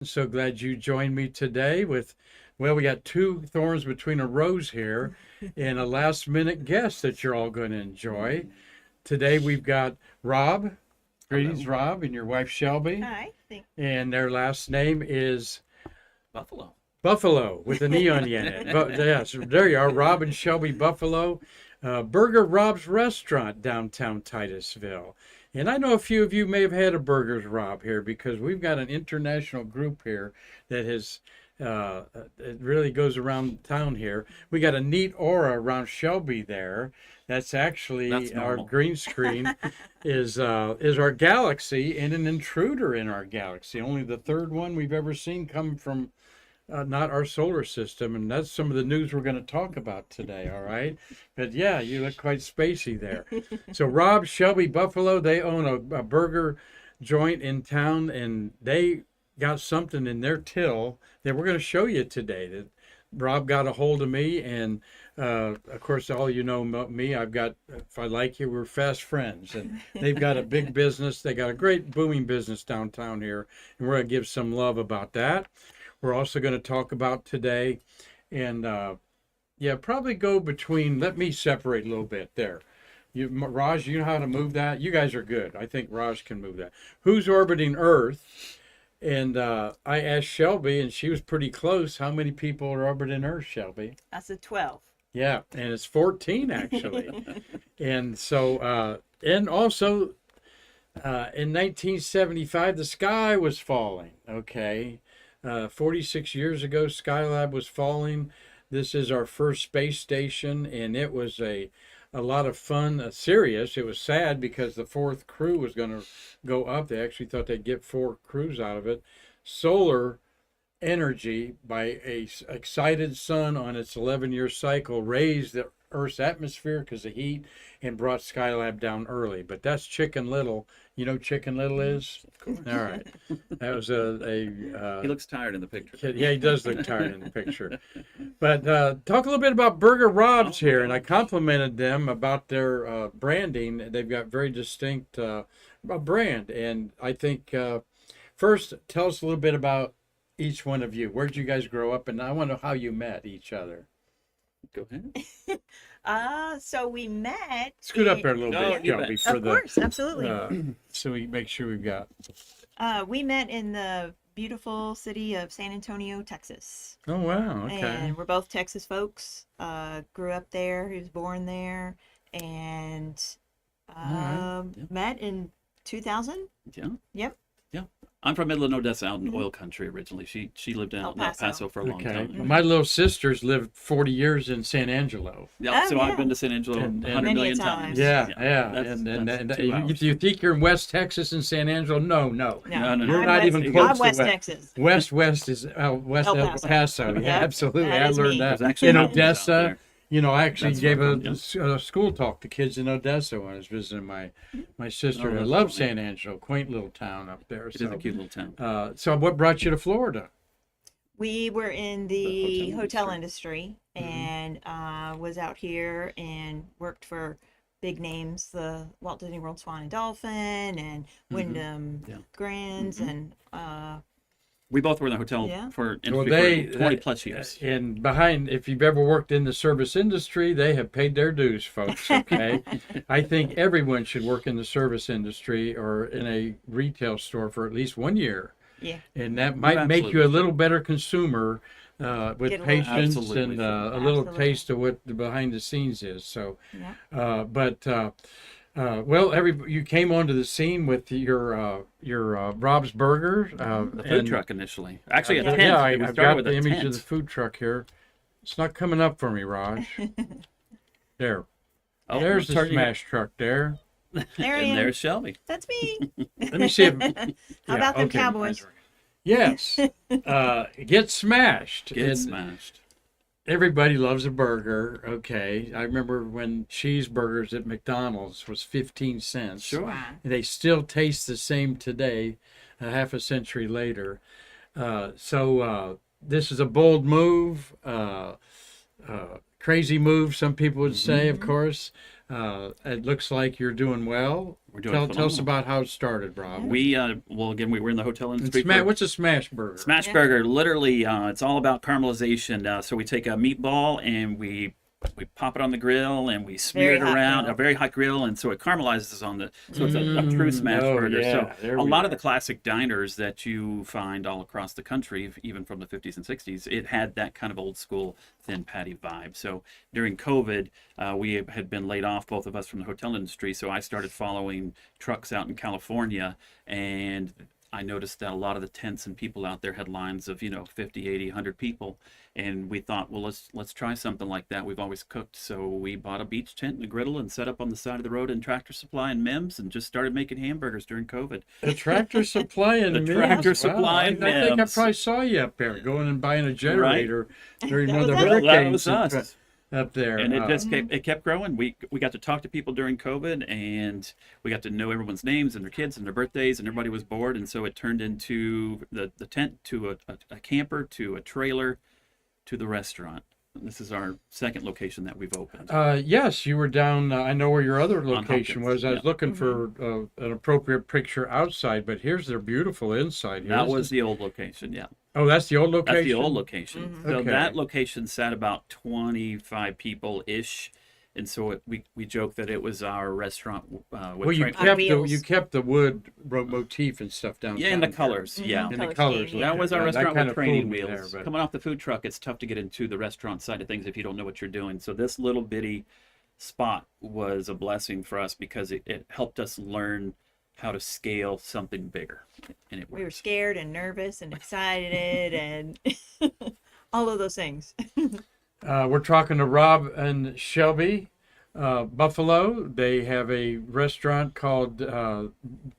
So glad you joined me today well, we got two thorns between a rose here and a last minute guest that you're all going to enjoy. Today we've got Rob. Greetings, Hello. Rob, and your wife Shelby. Hi. And their last name is Buffalo. Buffalo with an E on the end. But yes, there you are, Rob and Shelby Buffalo, Burger Rob's Restaurant, downtown Titusville. And I know a few of you may have had a Burgers Rob here because we've got an international group here that has, it really goes around town here. We got a neat aura around Shelby there. That's actually That's our normal. green screen is our galaxy and an intruder in our galaxy. Only the third one we've ever seen come from not our solar system, and that's some of the news we're going to talk about today. All right, but yeah, you look quite spacey there. So Rob, Shelby, Buffalo, they own a burger joint in town, and they got something in their till that we're going to show you today. That Rob got a hold of me, and of course, all you know about me, I've got, if I like you, we're fast friends, and they've got a big business. They got a great booming business downtown here, and we're going to give some love about that. We're also going to talk about today, and probably go between, let me separate a little bit there. Raj, you know how to move that? You guys are good. I think Raj can move that. Who's orbiting Earth? And I asked Shelby, and she was pretty close. How many people are orbiting Earth, Shelby? I said 12. Yeah, and it's 14 actually. And so, and also in 1975, the sky was falling. Okay. 46 years ago, Skylab was falling. This is our first space station, and it was a lot of fun, serious. It was sad because the fourth crew was going to go up. They actually thought they'd get 4 crews out of it. Solar energy by a excited sun on its 11-year cycle raised the Earth's atmosphere because of heat and brought Skylab down early. But that's Chicken Little. You know Chicken Little is? All right. That was He looks tired in the picture. yeah, he does look tired in the picture. But talk a little bit about Burger Rob's here, and I complimented them about their branding. They've got very distinct brand, and I think first tell us a little bit about each one of you. Where'd you guys grow up, and I want to know how you met each other. Go ahead. So we met. Scoot up there a little No, bit, you Shelby, bet. for Of course, absolutely. so we make sure we've got. We met in the beautiful city of San Antonio, Texas. Oh wow, okay. And we're both Texas folks. Grew up there. He was born there, and right. met in 2000. Yeah. Yep. Yeah. I'm from Midland, Odessa, out in oil country originally. She lived El out in El Paso. Paso for a long Okay. time. My little sisters lived 40 years in San Angelo. Yeah. Oh, So yeah. I've been to San Angelo And- 100 Many a million times. times. Yeah. That's 2 you, hours. if you think you're in West Texas and San Angelo, no. No, We're no. not I'm even West, close I'm to West West. Texas. West is West El El Paso. Paso. Yeah, Yep, absolutely. that I is learned me. that There's actually in mountains out Odessa. there. You know, I actually That's gave where a, I'm from, a school talk to kids in Odessa when I was visiting my sister. Oh, I that's love cool, San Angelo, quaint little town up there. It is a cute little town. So what brought you to Florida? We were in The the hotel hotel industry Mm-hmm. and was out here and worked for big names, the Walt Disney World Swan and Dolphin and Wyndham Yeah. Grands and We both were in the hotel Yeah. for Well, industry for 20 plus years. And behind, if you've ever worked in the service industry, they have paid their dues, folks. Okay, I think everyone should work in the service industry or in a retail store for at least 1 year, yeah. and that might make you a little better consumer with Get a little- patience Absolutely. and a little Absolutely. taste of what the behind the scenes is. So, Yeah. well, you came onto the scene with your Rob's Burger, The food truck initially. Actually, a Yeah. tent. Yeah, We I've started got with the a image tent. of the food truck here. It's not coming up for me, Raj. There. Oh, There's the turn you- smash truck there. There I And am. there's Shelby. That's me. Let me see if. How about them okay. Cowboys? Yes. Get smashed. Get And smashed. everybody loves a burger. Okay. I remember when cheeseburgers at McDonald's was 15 cents. Sure. Wow. They still taste the same today, a half a century later. So this is a bold move. crazy move, some people would say, of course. It looks like you're doing well. We're doing Tell us phenomenal. about how it started, Rob. We well, again, we were in the hotel industry. What's a smash burger? Smash Yeah. burger, literally, it's all about caramelization. So we take a meatball and we pop it on the grill and we smear Very it hot around grill. a very hot grill, and so it caramelizes on the. So it's a true smash oh, burger. yeah, So there a we lot are. of the classic diners that you find all across the country, even from the 50s and 60s, it had that kind of old school thin patty vibe. So during COVID, we had been laid off, both of us, from the hotel industry. So I started following trucks out in California, and I noticed that a lot of the tents and people out there had lines of 50, 80, 100 people, and we thought, well, let's try something like that. We've always cooked, so we bought a beach tent and a griddle and set up on the side of the road in Tractor Supply and Mims and just started making hamburgers during COVID. The Tractor Supply and The Mims. Tractor Supply I and think I Mims. probably saw you up there going and buying a generator during one of the was us. Well, that hurricanes was us. up there. And it just kept growing. We got to talk to people during COVID, and we got to know everyone's names and their kids and their birthdays, and everybody was bored, and so it turned into the tent to a camper to a trailer to the restaurant. This is our second location that we've opened. Yes, you were down. I know where your other location Hopkins, was. I was yeah. looking for an appropriate picture outside, but here's their beautiful inside. That Here's was the old location, yeah. Oh, that's the old location. That's the old location. So Okay. that location sat about 25 people ish, and so we joke that it was our restaurant. With Well, you On kept wheels. the wood motif and stuff down. yeah, and the colors, yeah. And the Color colors. scheme, That was our Yeah, restaurant kind with of training fooled me wheels. there, but- Coming off the food truck, it's tough to get into the restaurant side of things if you don't know what you're doing. So this little bitty spot was a blessing for us because it helped us learn how to scale something bigger, and it We were worked. scared and nervous and excited and all of those things. We're talking to Rob and Shelby, Buffalo. They have a restaurant called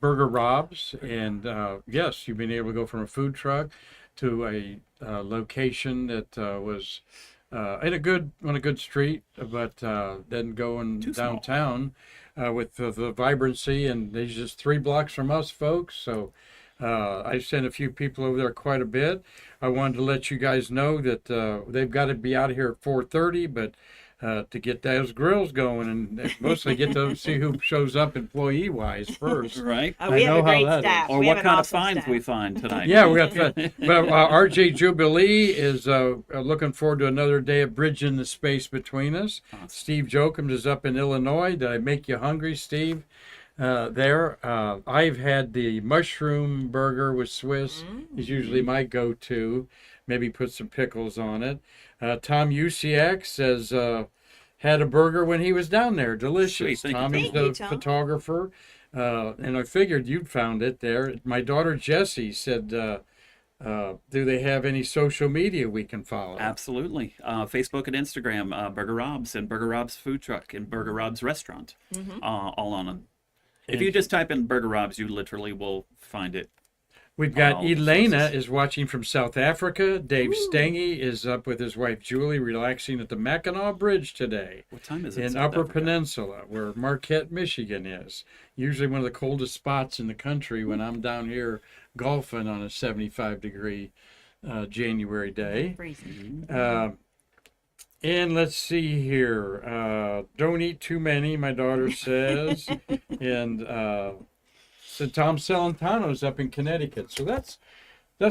Burger Rob's, and yes, you've been able to go from a food truck to a location that was in on a good street, but then going Too small. downtown with the vibrancy. And there's just 3 blocks from us, folks. So I sent a few people over there quite a bit. I wanted to let you guys know that they've got to be out here at 4:30, but to get those grills going, and mostly get to see who shows up employee-wise first. Right? We I have know a how great that is. staff. Or We what have an kind of awesome finds staff. we find tonight? Yeah, we got that. But RJ Jubilee is looking forward to another day of bridging the space between us. Awesome. Steve Jochums is up in Illinois. Did I make you hungry, Steve? There. I've had the mushroom burger with Swiss. Is usually my go-to. Maybe put some pickles on it. Tom Usiak says had a burger when he was down there. Delicious. Sweet, thank you, Tom is Tom. Thank you, the Tom. photographer. And I figured you'd found it there. My daughter Jessie said, do they have any social media we can follow? Absolutely. Facebook and Instagram, Burger Rob's and Burger Rob's Food Truck and Burger Rob's Restaurant, all on them. If you just type in Burger Rob's, you literally will find it. We've got all the Elena sources. is watching from South Africa. Dave Stengy is up with his wife Julie, relaxing at the Mackinac Bridge today What time is it? in South Upper Africa? Peninsula, where Marquette, Michigan is. Usually one of the coldest spots in the country when I'm down here golfing on a 75-degree January day. Freezing. And let's see here. Don't eat too many, my daughter says. And so Tom Celentano's up in Connecticut. So that's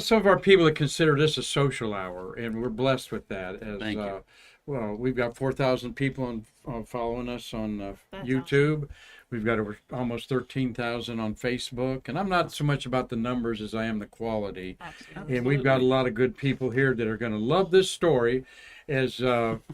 some of our people that consider this a social hour, and we're blessed with that. As Thank you. well, we've got 4,000 people following us on That's YouTube. We've got over almost 13,000 on Facebook, and I'm not so much about the numbers as I am the quality. Absolutely. And we've got a lot of good people here that are going to love this story. As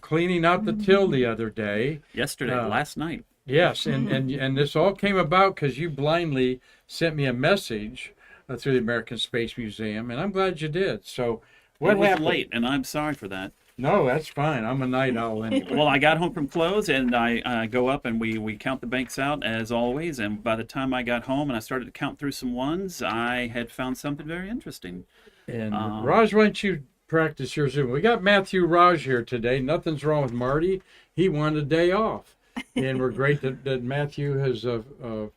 cleaning out the till the other day. Yesterday, last night. Yes, and this all came about because you blindly sent me a message through the American Space Museum, and I'm glad you did. So what It was happened? late, and I'm sorry for that. No, that's fine. I'm a night owl anyway. Well, I got home from close, and I go up, and we count the banks out, as always. And by the time I got home and I started to count through some ones, I had found something very interesting. And Raj, why don't you practice your Zoom? We got Matthew Raj here today. Nothing's wrong with Marty. He wanted a day off. And we're great that Matthew has, and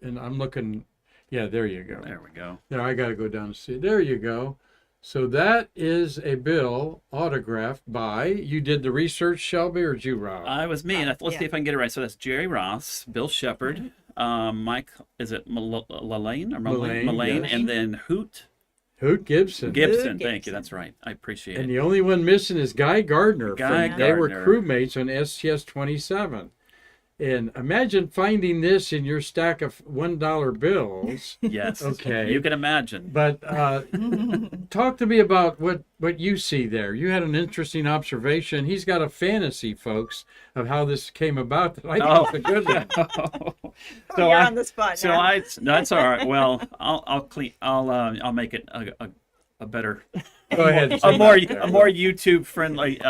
I'm looking, yeah, there you go. There we go. There, I got to go down and see. There you go. So that is a bill autographed by, you did the research, Shelby, or did you, Rob? I was me, and let's see Yeah. if I can get it right. So that's Jerry Ross, Bill Shepard, Mike, is it Mullane or Mullane, Mullane, yes. and then Hoot Gibson. Gibson. Thank you. Gibson. That's right. I appreciate And it. the only one missing is Guy Gardner. Guy They were Gardner. crewmates on STS-27. And imagine finding this in your stack of $1 bills. Yes. Okay. You can imagine. But talk to me about what you see there. You had an interesting observation. He's got a fantasy, folks, of how this came about that I think is a good one. So You're on the spot So now. that's all right. Well, I'll make it a better, Go ahead. a more YouTube friendly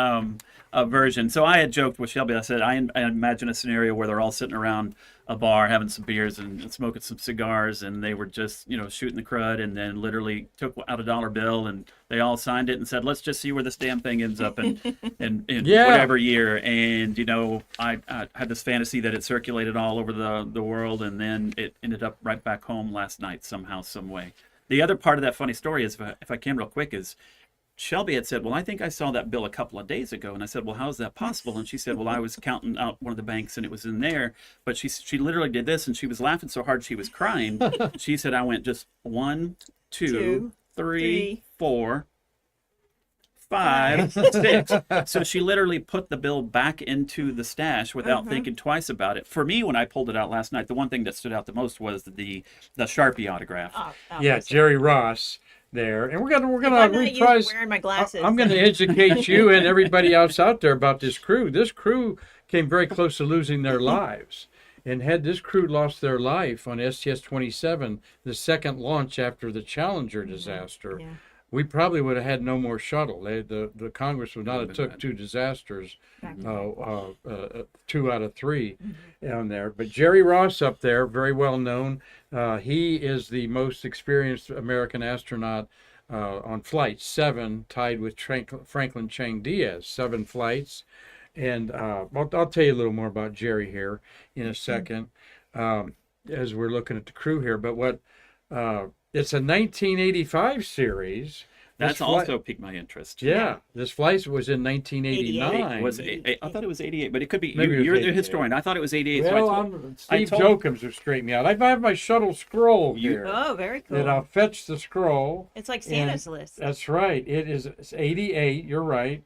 version. So I had joked with Shelby. I said I imagine a scenario where they're all sitting around a bar having some beers and smoking some cigars, and they were just shooting the crud, and then literally took out a dollar bill and they all signed it and said, let's just see where this damn thing ends up in Yeah. whatever year. And I had this fantasy that it circulated all over the world, and then it ended up right back home last night somehow, some way. The other part of that funny story is, if I can real quick, is Shelby had said, well, I think I saw that bill a couple of days ago. And I said, well, how is that possible? And she said, well, I was counting out one of the banks and it was in there. But she literally did this, and she was laughing so hard she was crying. She said, I went just 1, 2, 3, 4, 5, 6. So she literally put the bill back into the stash without thinking twice about it. For me, when I pulled it out last night, the one thing that stood out the most was the Sharpie autograph. Yeah, Jerry Ross there. And we're gonna I'm not used to reprise. wearing my glasses. I'm going to educate you and everybody else out there about this crew. This crew came very close to losing their lives. And had this crew lost their life on STS-27, the second launch after the Challenger disaster, Yeah. we probably would have had no more shuttle. The Congress would not have took bad. two disasters, Back 2 out of 3 on there. But Jerry Ross up there, very well known. He is the most experienced American astronaut on flight 7, tied with Franklin Chang Diaz, 7 flights. And I'll tell you a little more about Jerry here in a second, as we're looking at the crew here. But it's a 1985 series. That's also piqued my interest. Yeah, this flight was in 1989. I thought it was 88, but it could be. Maybe it was You're the 88. historian. I thought it was 88. Well, so Steve told- Jokums will straighten me out. I have my shuttle scroll here. Oh, very cool. And I'll fetch the scroll. It's like Santa's list. That's right. It's 88. You're right.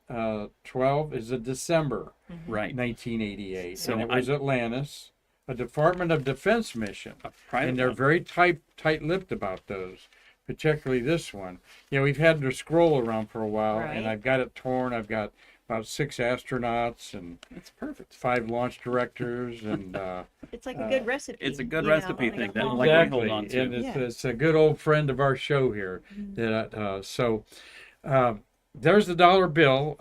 12 is a December right. 1988. So And it was Atlantis, a Department of Defense mission. Private And they're one. very tight-lipped about those, particularly this one. We've had the scroll around for a while, and Right. I've got it torn. I've got about 6 astronauts and That's perfect. 5 launch directors, and It's like a good recipe. It's a good you know, recipe like thing a that home- like we exactly. hold on to. And Yeah. it's a good old friend of our show here. There's the dollar bill.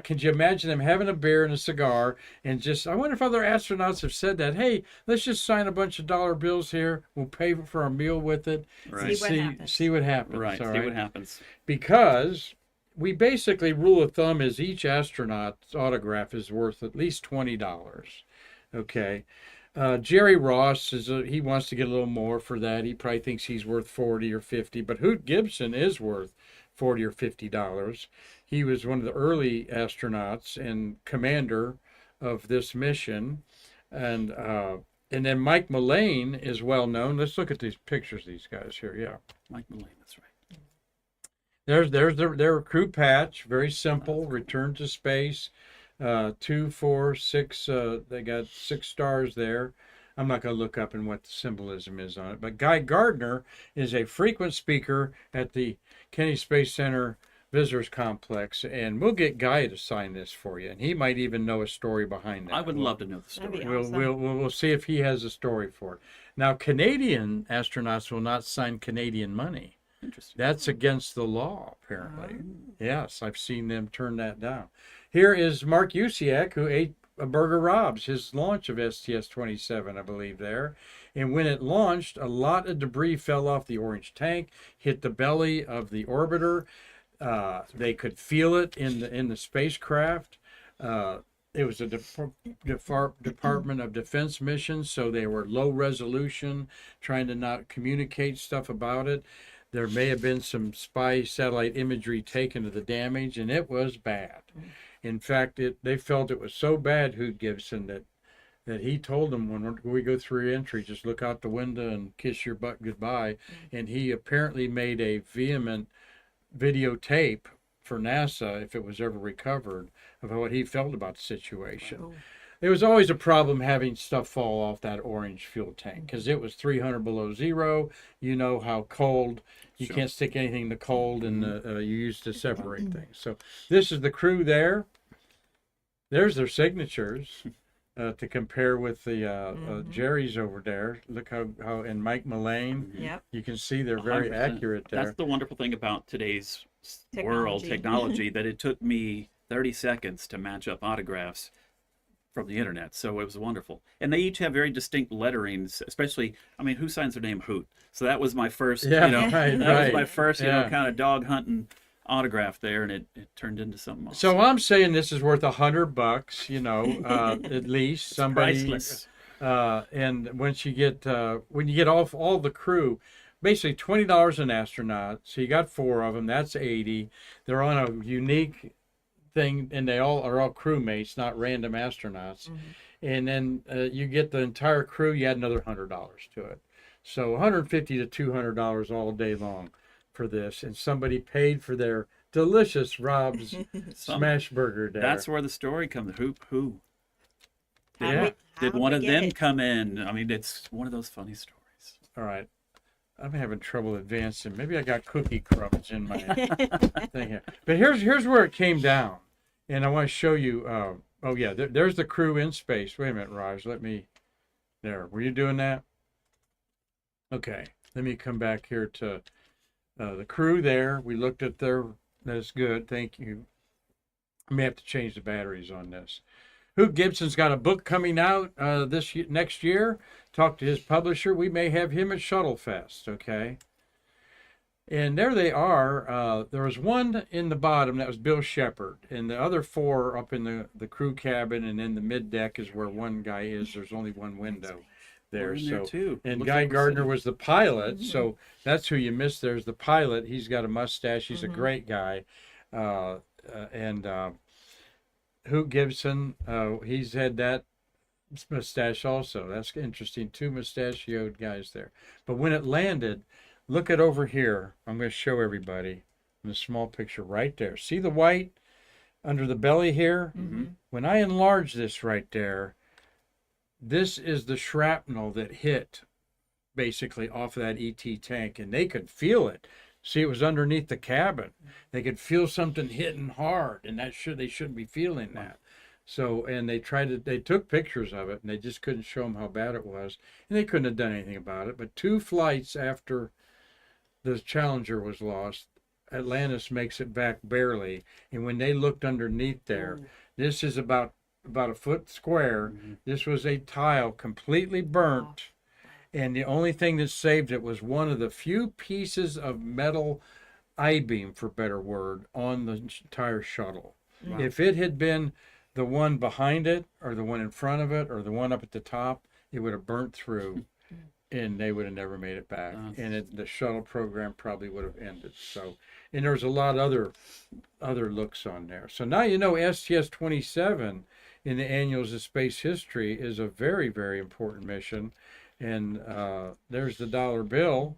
Could you imagine them having a beer and a cigar and I wonder if other astronauts have said that, hey, let's just sign a bunch of dollar bills here. We'll pay for a meal with it. Right. See what happens. See what happens. Right. all See what happens. Because we basically, rule of thumb is each astronaut's autograph is worth at least $20. Okay. Jerry Ross he wants to get a little more for that. He probably thinks he's worth 40 or 50, but Hoot Gibson is worth $40 or $50. He was one of the early astronauts and commander of this mission. And then Mike Mullane is well known. Let's look at these pictures of these guys here. Yeah. Mike Mullane, that's right. There's their crew patch. Very simple. Return to space. 2, 4, 6. They got 6 stars there. I'm not going to look up and what the symbolism is on it. But Guy Gardner is a frequent speaker at the Kennedy Space Center Visitors Complex, and we'll get Guy to sign this for you, and he might even know a story behind that. I would love to know the That'd be story. awesome. We'll see if he has a story for it. Now, Canadian astronauts will not sign Canadian money. Interesting. That's against the law, apparently. Yes, I've seen them turn that down. Here is Mark Usiak, who ate a Burger Rob's, his launch of STS-27, I believe, there. And when it launched, a lot of debris fell off the orange tank, hit the belly of the orbiter. They could feel it in the spacecraft. It was a Department of Defense mission, so they were low resolution, trying to not communicate stuff about it. there may have been some spy satellite imagery taken of the damage, and it was bad. In fact, they felt it was so bad, Hoot Gibson, that he told them, when we go through entry, just look out the window and kiss your butt goodbye. And he apparently made a vehement videotape for NASA, if it was ever recovered, of what he felt about the situation. Oh. There was always a problem having stuff fall off that orange fuel tank because it was 300 below zero. You know how cold. You Sure. can't stick anything in the cold, and you used to separate things. So this is the crew there. There's their signatures to compare with the Jerry's over there. Look how and Mike Mullane. Yep. You can see they're very 100%. accurate there. That's the wonderful thing about today's world Technology. technology, that it took me 30 seconds to match up autographs from the internet. So it was wonderful. And they each have very distinct letterings, especially, I mean, who signs their name Hoot? So that was my first, Yeah, you know, right, that was right. my first, you Yeah. know, kind of dog hunting autograph there, and it turned into something else. So I'm saying this is worth $100, you know, at least. Somebody, priceless. and once you get when you get off all the crew, basically $20 an astronaut. So you got 4 of them. That's 80. They're on a unique thing, and they all are crewmates, not random astronauts. And then you get the entire crew. You add another $100 to it. So $150 to $200 all day long for this, and somebody paid for their delicious Rob's smash burger there. That's where the story comes. Who How Yeah. we- did how one we of get them it. come in? I mean, it's one of those funny stories. All right. I'm having trouble advancing. Maybe I got cookie crumbs in my thing here. But here's where it came down, and I want to show you. Oh yeah, there's the crew in space. Wait a minute, Raj. Let me. There. Were you doing that? Okay. Let me come back here to the crew. There. We looked at their. That's good. Thank you. I may have to change the batteries on this. Hoot Gibson's got a book coming out next year. Talked to his publisher. We may have him at Shuttlefest, okay? And there they are. There was one in the bottom that was Bill Shepard, and the other 4 up in the crew cabin, and in the mid deck is where one guy is. There's only one window there. We're in there too. And Looks Guy like we're Gardner sitting- was the pilot, so that's who you missed. There's the pilot. He's got a mustache. He's a great guy, and Hoot Gibson, he's had that mustache also. That's interesting. 2 mustachioed guys there. But when it landed, look at over here. I'm going to show everybody in a small picture right there. See the white under the belly here? When I enlarge this right there, this is the shrapnel that hit basically off of that ET tank, and they could feel it. See, it was underneath the cabin. They could feel something hitting hard, and they shouldn't be feeling that. So, and they took pictures of it, and they just couldn't show them how bad it was, and they couldn't have done anything about it. But 2 flights after the Challenger was lost, Atlantis makes it back barely, and when they looked underneath there, this is about a foot square. This was a tile completely burnt. And the only thing that saved it was one of the few pieces of metal I-beam, for better word, on the entire shuttle. Wow. If it had been the one behind it, or the one in front of it, or the one up at the top, it would have burnt through, and they would have never made it back. And the shuttle program probably would have ended. So, and there's a lot of other looks on there. So now you know STS-27 in the Annuals of Space History is a very, very important mission. And there's the dollar bill.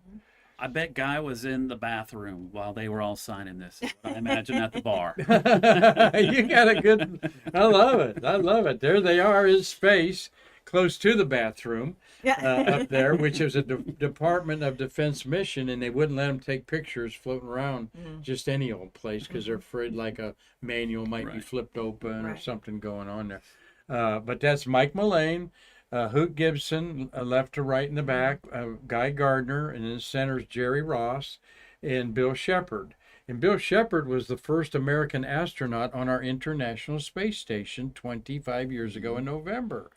I bet Guy was in the bathroom while they were all signing this. I imagine at the bar. You got a good. I love it. I love it. There they are in space, close to the bathroom up there, which is a Department of Defense mission, and they wouldn't let them take pictures floating around just any old place because they're afraid like a manual might be Right. flipped open or Right. something going on there. But that's Mike Mullane. Hoot Gibson, left to right in the back, Guy Gardner, and in the center is Jerry Ross and Bill Shepard. And Bill Shepard was the first American astronaut on our International Space Station 25 years ago in November.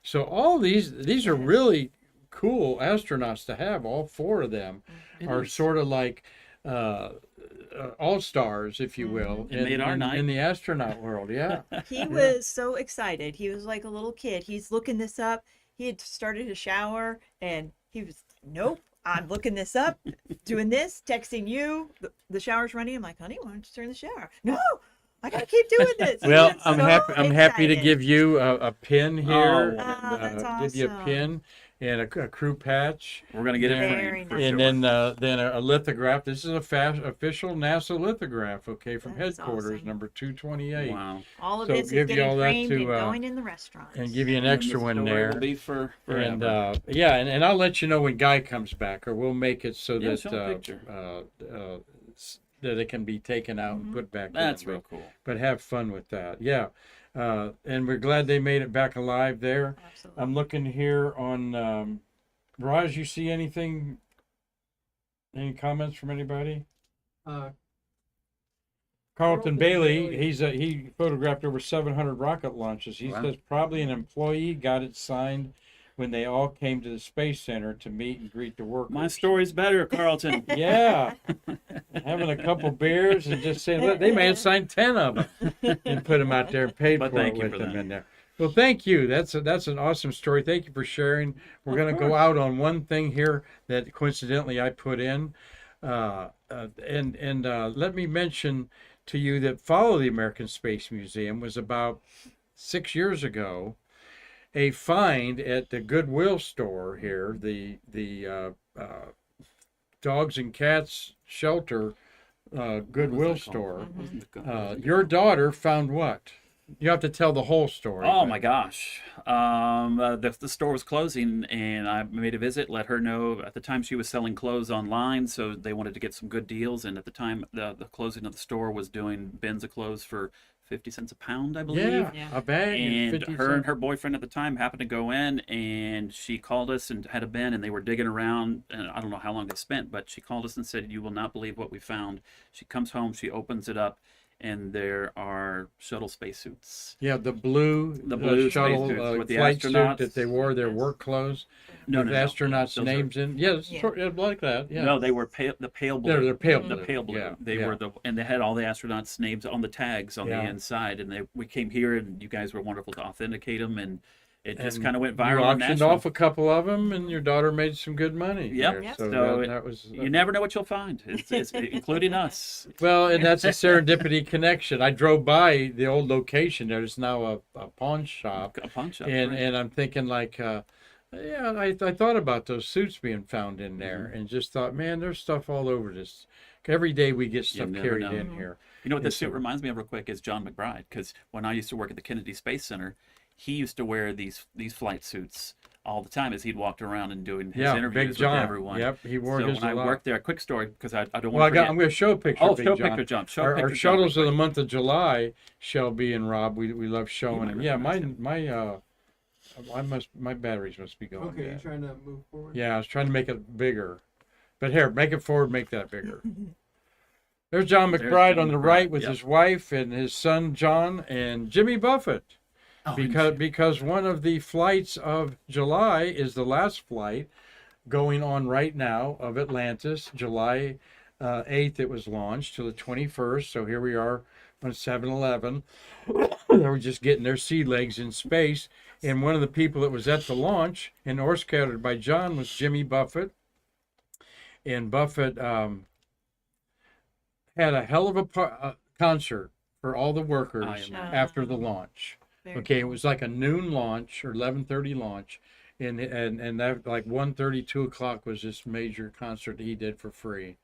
So all these are really cool astronauts to have. All 4 of them are sort of like all-stars, if you will, It made our night. in the astronaut world. Yeah. He was so excited. He was like a little kid. He's looking this up. He had started to shower, and he was, nope, I'm looking this up, doing this, texting you. The shower's running. I'm like, honey, why don't you turn the shower? No, I gotta keep doing this. Well, I'm I'm so happy. I'm happy to excited. give you a pin here. Oh, that's Give you a awesome. pin and a crew patch. We're gonna get it There. Very framed for nice. And sure. then a lithograph. This is a official NASA lithograph, okay, from That's headquarters, awesome. number 228. Wow. All of So this is give you getting all that framed to, and going in the restaurant. And give you an And extra the one story there. will be for And forever. yeah, and I'll let you know when Guy comes back, or we'll make it so Yeah, that show a picture. that it can be taken out and put back. That's in. real cool. But have fun with that. Yeah, and we're glad they made it back alive there. Absolutely. I'm looking here on Raj. You see anything? Any comments from anybody? Uh, Carlton Carlton Bailey, Bailey. he photographed over 700 rocket launches. He Wow. says probably an employee got it signed when they all came to the Space Center to meet and greet the workers. My story's better, Carlton. Yeah, having a couple beers and just saying, look, they may have signed 10 of them and put them out there and paid But for it thank you with for them that. in there. Well, thank you. That's an awesome story. Thank you for sharing. We're Of going to go course. out on one thing here that coincidentally I put in, let me mention to you that Follow the American Space Museum was about 6 years ago. A find at the Goodwill store here, the dogs and cats shelter Goodwill What's that called? store. Your daughter found what? You have to tell the whole story. Oh but- my gosh. The store was closing and I made a visit, let her know. At the time she was selling clothes online, so they wanted to get some good deals. And at the time, the closing of the store was doing bins of clothes for 50 cents a pound, I believe. Yeah, Yeah. a bag. And 50 her and cents. her boyfriend at the time happened to go in, and she called us and had a bin, and they were digging around, and I don't know how long they spent, but she called us and said, "You will not believe what we found." She comes home, she opens it up, and there are shuttle spacesuits. Yeah, the blue, blue shuttle spacesuits with the flight suit astronauts. that they wore, their Yes. work clothes No, with no, no. astronauts' Those are- names in. Yeah, it's Yeah. sort of like that. Yeah. No, they were the pale blue. They're pale The blue. Pale blue. Yeah, They yeah. were and they had all the astronauts' names on the tags on Yeah. the inside, and we came here, and you guys were wonderful to authenticate them, and it just And kind of went You viral. and auctioned national. off a couple of them, and your daughter made some good money. Yep. there. Yep. So, So that was. You never know what you'll find, it's including us. Well, and that's a serendipity connection. I drove by the old location. There's now a pawn shop, A pawn shop. and right. and I'm thinking like, yeah, I thought about those suits being found in there, Mm-hmm. and just thought, man, there's stuff all over this. Every day we get stuff never carried know. in here. You know what this Yes, suit sir. reminds me of real quick is John McBride, because when I used to work at the Kennedy Space Center, he used to wear these flight suits all the time as he'd walked around and doing his Yeah, interviews Big John. with everyone. Yep, he wore So his when a I lot. worked there, a quick story, because I don't Well, want to forget. I'm going to show a picture. Oh, of Big show a John. picture, John. Show a Our picture, John, shuttles real of the quick. month of July, Shelby and Rob, we love showing might them. Yeah, recognize my batteries must be going. Okay, you're bad. trying to move forward? Yeah, I was trying to make it bigger. But here, make it forward, make that bigger. There's John There's McBride John on the McBride, right with yep. his wife and his son John and Jimmy Buffett. Oh, Because one of the flights of July is the last flight going on right now of Atlantis. July 8th it was launched to the 21st. So here we are on 7/11. They were just getting their sea legs in space. And one of the people that was at the launch and orchestrated by John was Jimmy Buffett. And Buffett had a hell of a concert for all the workers am- after the launch. Very Okay, it cool. was like a noon launch or 11:30 launch, and that like 1:30, 2 o'clock was this major concert he did for free,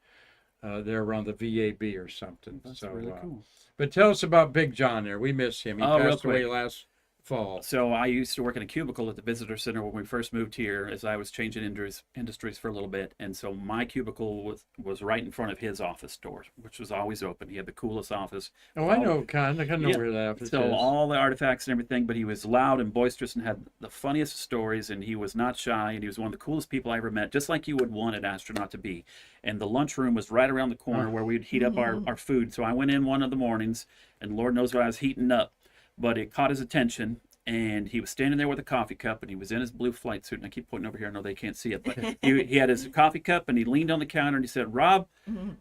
there around the VAB or something. That's So, really cool. but tell us about Big John there. We miss him. He Oh, real passed away quick. last fall. So I used to work in a cubicle at the visitor center when we first moved here, as I was changing industries for a little bit, and so my cubicle was right in front of his office door, which was always open. He had the coolest office. Oh, I know, I kind of know Yeah. where that office So is. all the artifacts and everything, but he was loud and boisterous and had the funniest stories, and he was not shy, and he was one of the coolest people I ever met, just like you would want an astronaut to be. And the lunchroom was right around the corner where we'd heat up our food. So I went in one of the mornings, and Lord knows what I was heating up, but it caught his attention. And he was standing there with a coffee cup, and he was in his blue flight suit. And I keep pointing over here. I know they can't see it, but he had his coffee cup, and he leaned on the counter, and he said, "Rob,"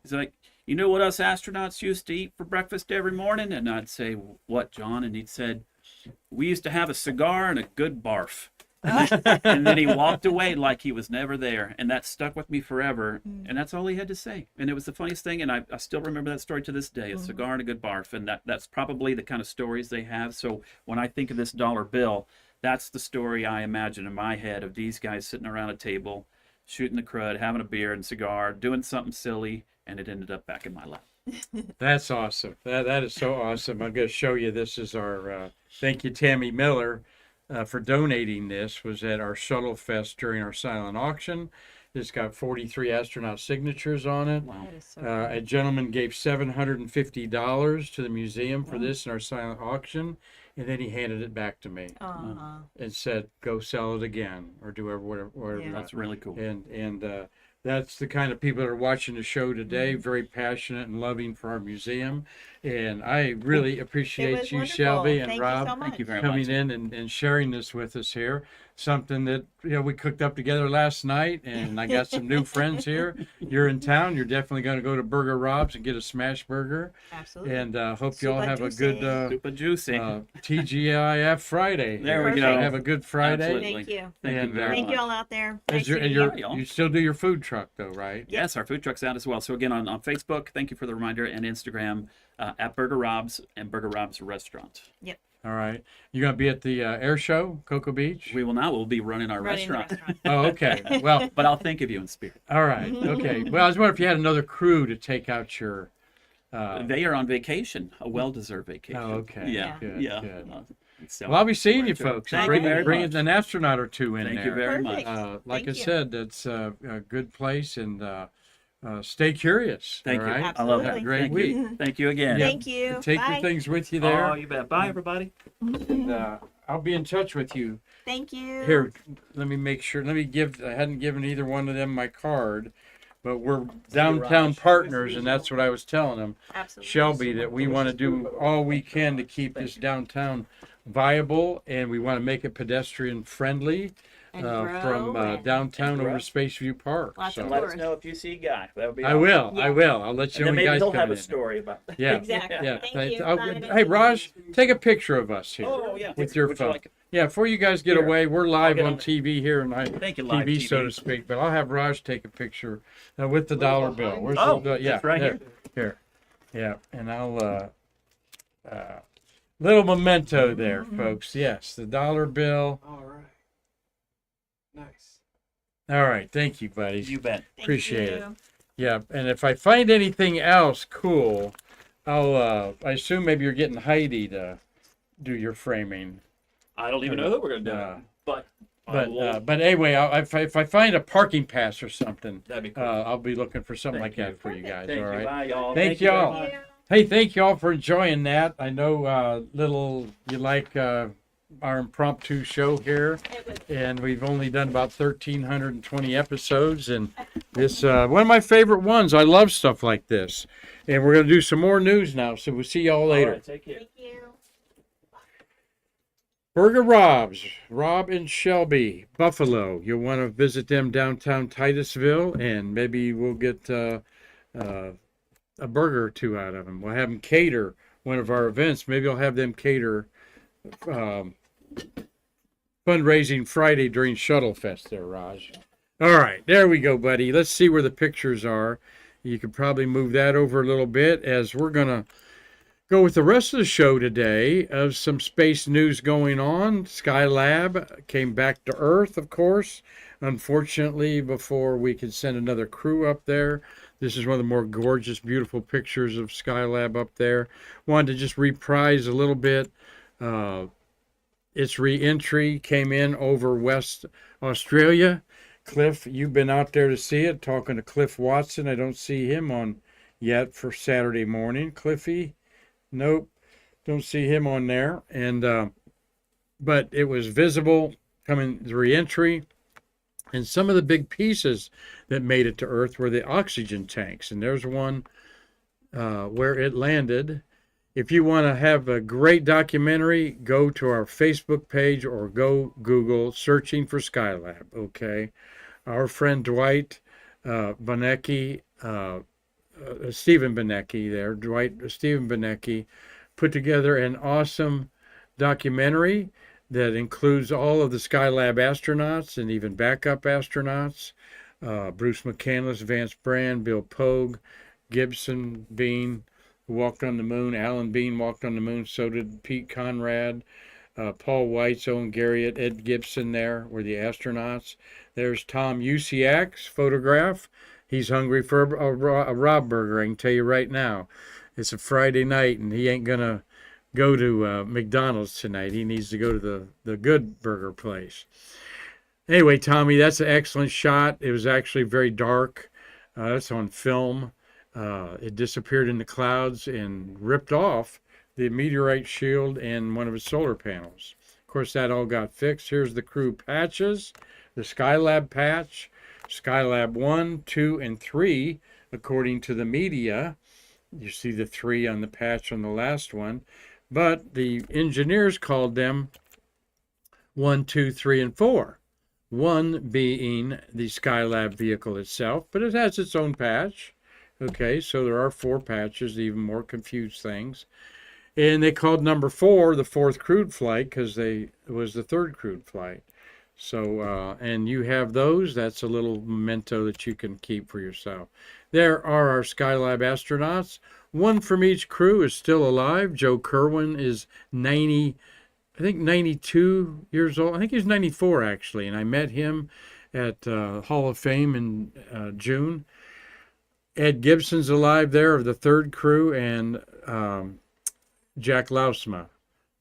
he's like, "you know what us astronauts used to eat for breakfast every morning?" And I'd say, "What, John?" And he'd said, "We used to have a cigar and a good barf." And then he walked away like he was never there, and that stuck with me forever. Mm. And that's all he had to say, and it was the funniest thing. And I still remember that story to this day. A cigar and a good barf, and that's probably the kind of stories they have. So when I think of this dollar bill, that's the story I imagine in my head of these guys sitting around a table, shooting the crud, having a beer and cigar, doing something silly, and it ended up back in my lap. That's awesome. That is so awesome. I'm going to show you. This is our thank you, Tammy Miller, for donating. This was at our Shuttle Fest during our silent auction. It's got 43 astronaut signatures on it. Wow. That is so A gentleman gave $750 to the museum for this in our silent auction, and then he handed it back to me and said, "Go sell it again, or do whatever." Yeah. That's really cool. And that's the kind of people that are watching the show today, very passionate and loving for our museum. And I really It appreciate was you, wonderful. Shelby and Thank Rob, you so much. Thank you very coming much. in and sharing this with us here. Something that we cooked up together last night, and I got some new friends here. You're in town. You're definitely going to go to Burger Rob's and get a smash burger. Absolutely. And hope you all Super have a juicy. good Super juicy. TGIF Friday. There we Perfect. go. Have a good Friday. Absolutely. Thank you. Thank And, you very Thank much. you all out there. Is Nice your, meeting and you. y'all. you still do your food truck though, right? Yes, our food truck's out as well. So again, on Facebook, thank you for the reminder, and Instagram at Burger Rob's and Burger Rob's Restaurant. All right. You're going to be at the air show, Cocoa Beach? We will now. We'll be running our Running the restaurant. restaurant. Oh, okay. Well, But I'll think of you in spirit. all right. Okay. Well, I was wondering if you had another crew to take out your. They are on vacation, a well-deserved vacation. Oh, okay. Yeah, Good, yeah. good. So, Well, I'll be seeing you folks. Thank bring you very bring much. an astronaut or two in Thank there. you very much. Perfect. Like I Thank you. said, it's a good place, and stay curious. Thank all you. right? I love Have that. a great Thank week. you. Thank you again. Yeah. Thank you. Take Bye. your things with you there. Oh, you bet. Bye, everybody. And, I'll be in touch with you. Thank you. Here, let me make sure. Let me give. I hadn't given either one of them my card, but we're downtown partners, and that's what I was telling them, Absolutely. Shelby, that we want to do all we can to keep this downtown viable, and we want to make it pedestrian friendly And from grow and downtown over grow. to Spaceview Park. Lots of So Let us know if you see Guy. That would be I awesome. will. Yeah. I will. I'll let you And know then when maybe guys he'll come have a in. story about that. Yeah. Exactly. Yeah. Thank you. Oh, Bye. hey, Raj, take a picture of us here. Oh, yeah. With your Would you phone. like- Yeah, before you guys get Here. away, we're live get on on it. TV here, and Thank you, live TV, TV. so to speak. But I'll have Raj take a picture with the dollar bill. Where's Oh, the, yeah, that's right there. Here, yeah, and I'll little memento there, folks. Yes, the dollar bill. All right. Nice. All right, thank you, buddies. You bet. Thank Appreciate it. you. Yeah, and if I find anything else cool, I'll. I assume maybe you're getting Heidi to do your framing. I don't even know who we're going to do Uh, it, but I But will- but anyway, if I find a parking pass or something, that'd be cool. I'll be looking for something Thank like you. that for you guys. Thank all you. right. Bye, y'all. Thank you very y'all. much. Hey, thank you all for enjoying that. I know little you like our impromptu show here, It was and we've only done about 1,320 episodes, and this one of my favorite ones. I love stuff like this, and we're gonna do some more news now. So we'll see y'all All later. right, take care. Thank you. Burger Rob's, Rob and Shelby, Buffalo. You'll want to visit them downtown Titusville, and maybe we'll get a burger or two out of them. We'll have them cater one of our events. Maybe I'll have them cater fundraising Friday during Shuttle Fest there, Raj. All right, there we go, buddy. Let's see where the pictures are. You could probably move that over a little bit as we're going to go with the rest of the show today of some space news going on. Skylab came back to Earth, of course. Unfortunately, before we could send another crew up there. This is one of the more gorgeous, beautiful pictures of Skylab up there. Wanted to just reprise a little bit. Its re-entry came in over West Australia. Cliff, you've been out there to see it, talking to Cliff Watson. I don't see him on yet for Saturday morning. Cliffy? Nope, don't see him on there. And but it was visible coming the re-entry, and some of the big pieces that made it to Earth were the oxygen tanks. And there's one where it landed. If you want to have a great documentary, go to our Facebook page or go Google searching for Skylab. Okay, our friend Dwight Bonecki. Stephen Benecki there, Stephen Benecki, put together an awesome documentary that includes all of the Skylab astronauts and even backup astronauts. Bruce McCandless, Vance Brand, Bill Pogue, Gibson, Bean, who walked on the moon. Alan Bean walked on the moon. So did Pete Conrad. Paul Weitz, Owen Garriott, Ed Gibson there were the astronauts. There's Tom Usiak's photograph. He's hungry for a Rob burger, I can tell you right now. It's a Friday night, and he ain't going to go to McDonald's tonight. He needs to go to the good burger place. Anyway, Tommy, that's an excellent shot. It was actually very dark. That's on film. It disappeared in the clouds and ripped off the meteorite shield and one of his solar panels. Of course, that all got fixed. Here's the crew patches, the Skylab patch, Skylab 1, 2, and 3, according to the media. You see the 3 on the patch on the last one. But the engineers called them 1, 2, 3, and 4. 1 being the Skylab vehicle itself, but it has its own patch. Okay, so there are 4 patches, even more confused things. And they called number 4 the 4th crewed flight because it was the 3rd crewed flight. So, and you have those. That's a little memento that you can keep for yourself. There are our Skylab astronauts. 1 from each crew is still alive. Joe Kerwin is 92 years old. I think he's 94 actually, and I met him at Hall of Fame in June. Ed Gibson's alive there of the 3rd crew, and Jack Lausma,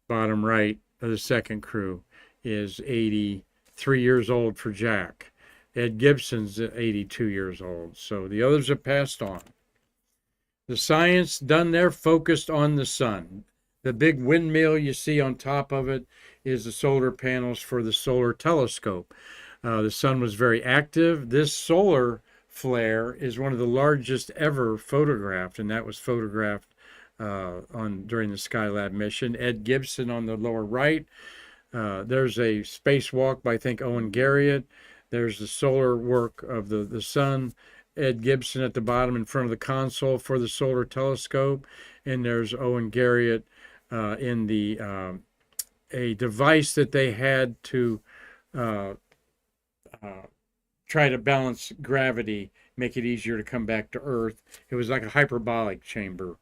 bottom right of the 2nd crew, is 83 years old for Jack. Ed Gibson's 82 years old. So the others have passed on. The science done there focused on the sun. The big windmill you see on top of it is the solar panels for the solar telescope. The sun was very active. This solar flare is one of the largest ever photographed, and that was photographed during the Skylab mission. Ed Gibson on the lower right. There's a spacewalk by, I think, Owen Garriott. There's the solar work of the sun. Ed Gibson at the bottom in front of the console for the solar telescope. And there's Owen Garriott in a device that they had to try to balance gravity, make it easier to come back to Earth. It was like a hyperbolic chamber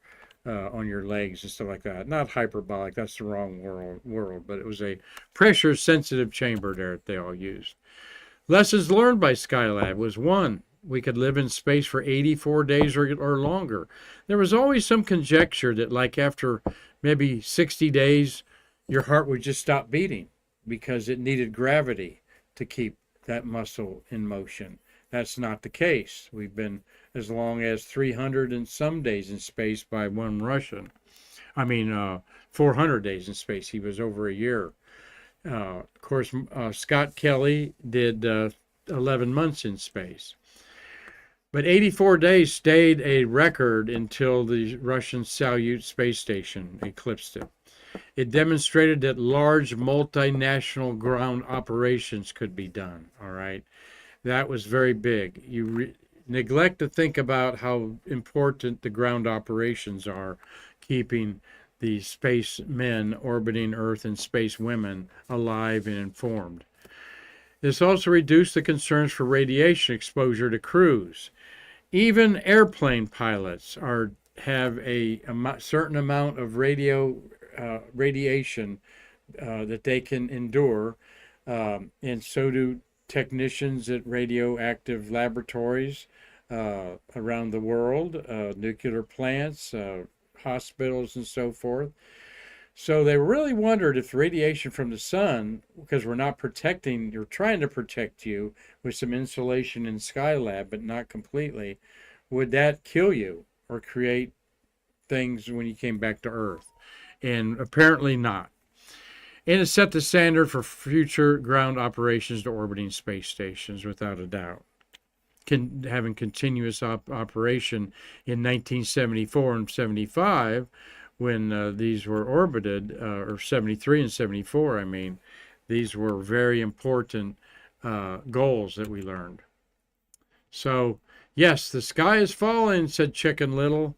on your legs and stuff like that. Not hyperbolic, that's the wrong world, but it was a pressure-sensitive chamber there that they all used. Lessons learned by Skylab was 1, we could live in space for 84 days or longer. There was always some conjecture that like after maybe 60 days, your heart would just stop beating because it needed gravity to keep that muscle in motion. That's not the case. We've been as long as 300 and some days in space by one Russian. 400 days in space. He was over a year. Of course, Scott Kelly did 11 months in space. But 84 days stayed a record until the Russian Salyut space station eclipsed it. It demonstrated that large multinational ground operations could be done, all right? That was very big. You neglect to think about how important the ground operations are, keeping the space men orbiting Earth and space women alive and informed. This also reduced the concerns for radiation exposure to crews. Even airplane pilots have a certain amount of radiation that they can endure, and so do technicians at radioactive laboratories around the world, nuclear plants, hospitals, and so forth. So they really wondered if radiation from the sun, because we're not protecting, you're trying to protect you with some insulation in Skylab, but not completely, would that kill you or create things when you came back to Earth? And apparently not. And it set the standard for future ground operations to orbiting space stations, without a doubt. Having continuous operation in 1974 and 75, when these were orbited, or 73 and 74, these were very important goals that we learned. So, yes, the sky is falling, said Chicken Little.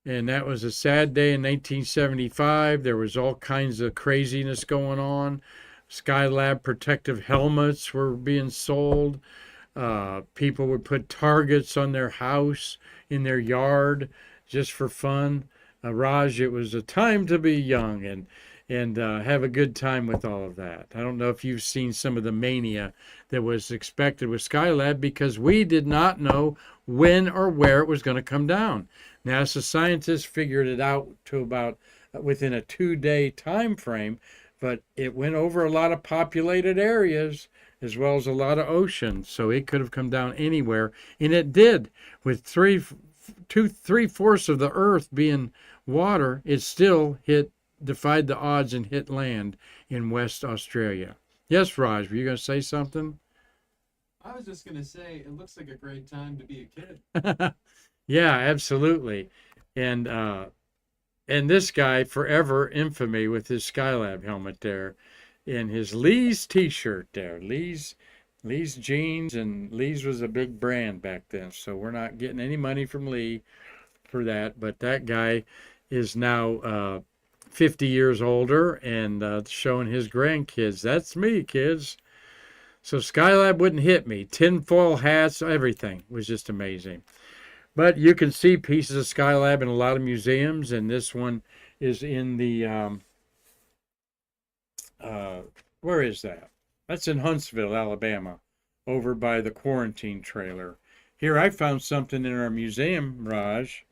And that was a sad day in 1975. There was all kinds of craziness going on. Skylab protective helmets were being sold. People would put targets on their house, in their yard, just for fun. Raj, it was a time to be young and have a good time with all of that. I don't know if you've seen some of the mania that was expected with Skylab because we did not know when or where it was going to come down. NASA scientists figured it out to about within a 2-day time frame, but it went over a lot of populated areas as well as a lot of oceans, so it could have come down anywhere, and it did. With three-fourths of the Earth being water, it still defied the odds and hit land in West Australia. Yes, Raj, were you going to say something? I was just gonna say, it looks like a great time to be a kid. Yeah, absolutely. And this guy, forever infamy with his Skylab helmet there, and his Lee's t-shirt there. Lee's jeans, and Lee's was a big brand back then, so we're not getting any money from Lee for that. But that guy is now 50 years older and showing his grandkids, that's me, kids. So Skylab wouldn't hit me. Tinfoil hats, everything was just amazing. But you can see pieces of Skylab in a lot of museums, and this one is in the, where is that? That's in Huntsville, Alabama, over by the quarantine trailer. Here, I found something in our museum, Raj.